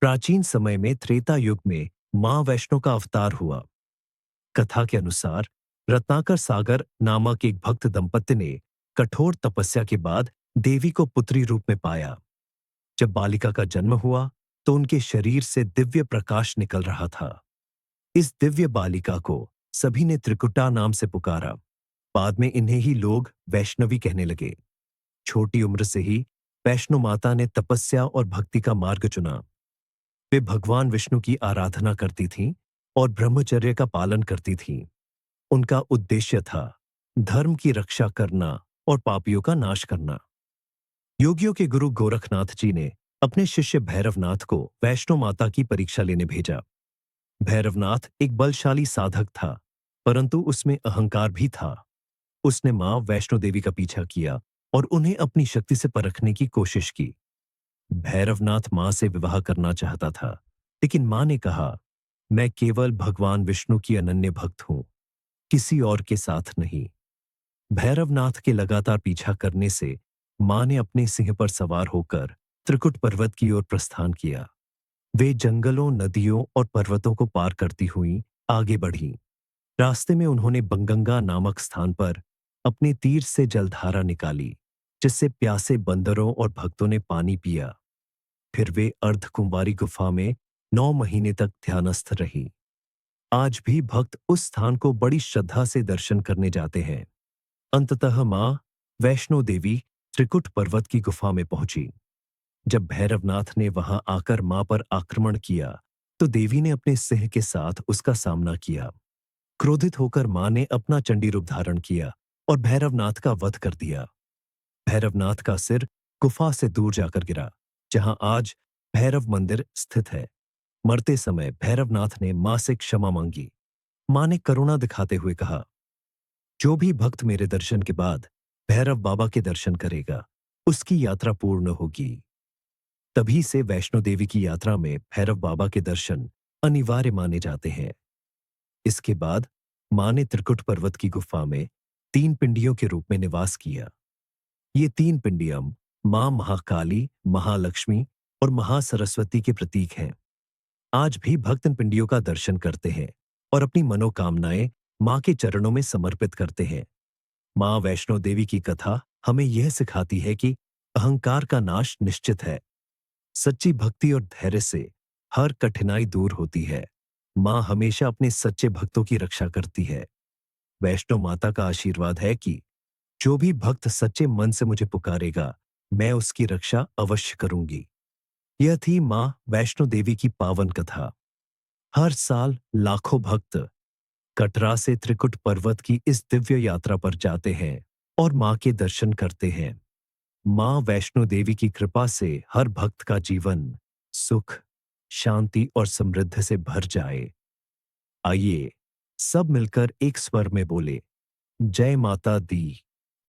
प्राचीन समय में त्रेता युग में मां वैष्णो का अवतार हुआ। कथा के अनुसार रत्नाकर सागर नामक एक भक्त दंपत्ति ने कठोर तपस्या के बाद देवी को पुत्री रूप में पाया। जब बालिका का जन्म हुआ तो उनके शरीर से दिव्य प्रकाश निकल रहा था। इस दिव्य बालिका को सभी ने त्रिकुटा नाम से पुकारा। बाद में इन्हें ही लोग वैष्णवी कहने लगे। छोटी उम्र से ही वैष्णो माता ने तपस्या और भक्ति का मार्ग चुना। वे भगवान विष्णु की आराधना करती थीं और ब्रह्मचर्य का पालन करती थीं। उनका उद्देश्य था धर्म की रक्षा करना और पापियों का नाश करना। योगियों के गुरु गोरखनाथ जी ने अपने शिष्य भैरवनाथ को वैष्णो माता की परीक्षा लेने भेजा। भैरवनाथ एक बलशाली साधक था, परंतु उसमें अहंकार भी था। उसने मां वैष्णो देवी का पीछा किया और उन्हें अपनी शक्ति से परखने की कोशिश की। भैरवनाथ मां से विवाह करना चाहता था, लेकिन मां ने कहा, मैं केवल भगवान विष्णु की अनन्य भक्त हूं, किसी और के साथ नहीं। भैरवनाथ के लगातार पीछा करने से मां ने अपने सिंह पर सवार होकर त्रिकुट पर्वत की ओर प्रस्थान किया। वे जंगलों, नदियों और पर्वतों को पार करती हुई आगे बढ़ी। रास्ते में उन्होंने बंगंगा नामक स्थान पर अपने तीर से जलधारा निकाली, जिससे प्यासे बंदरों और भक्तों ने पानी पिया। फिर वे अर्धकुंवारी गुफा में 9 महीने तक ध्यानस्थ रही। आज भी भक्त उस स्थान को बड़ी श्रद्धा से दर्शन करने जाते हैं। अंततः मां वैष्णो देवी त्रिकुट पर्वत की गुफा में पहुंची। जब भैरवनाथ ने वहां आकर मां पर आक्रमण किया तो देवी ने अपने सिंह के साथ उसका सामना किया। क्रोधित होकर मां ने अपना चंडी रूप धारण किया और भैरवनाथ का वध कर दिया। भैरवनाथ का सिर गुफा से दूर जाकर गिरा, जहां आज भैरव मंदिर स्थित है। मरते समय भैरवनाथ ने मां से क्षमा मांगी। मां ने करुणा दिखाते हुए कहा, जो भी भक्त मेरे दर्शन के बाद भैरव बाबा के दर्शन करेगा, उसकी यात्रा पूर्ण होगी। तभी से वैष्णो देवी की यात्रा में भैरव बाबा के दर्शन अनिवार्य माने जाते हैं। इसके बाद मां ने त्रिकुट पर्वत की गुफा में 3 पिंडियों के रूप में निवास किया। ये 3 पिंडियां मां महाकाली, महालक्ष्मी और महासरस्वती के प्रतीक हैं। आज भी भक्त इन पिंडियों का दर्शन करते हैं और अपनी मनोकामनाएं मां के चरणों में समर्पित करते हैं। मां वैष्णो देवी की कथा हमें यह सिखाती है कि अहंकार का नाश निश्चित है। सच्ची भक्ति और धैर्य से हर कठिनाई दूर होती है। मां हमेशा अपने सच्चे भक्तों की रक्षा करती है। वैष्णो माता का आशीर्वाद है कि जो भी भक्त सच्चे मन से मुझे पुकारेगा, मैं उसकी रक्षा अवश्य करूंगी। यह थी मां वैष्णो देवी की पावन कथा। हर साल लाखों भक्त कटरा से त्रिकुट पर्वत की इस दिव्य यात्रा पर जाते हैं और मां के दर्शन करते हैं। मां वैष्णो देवी की कृपा से हर भक्त का जीवन सुख, शांति और समृद्धि से भर जाए। आइए सब मिलकर एक स्वर में बोले, जय माता दी।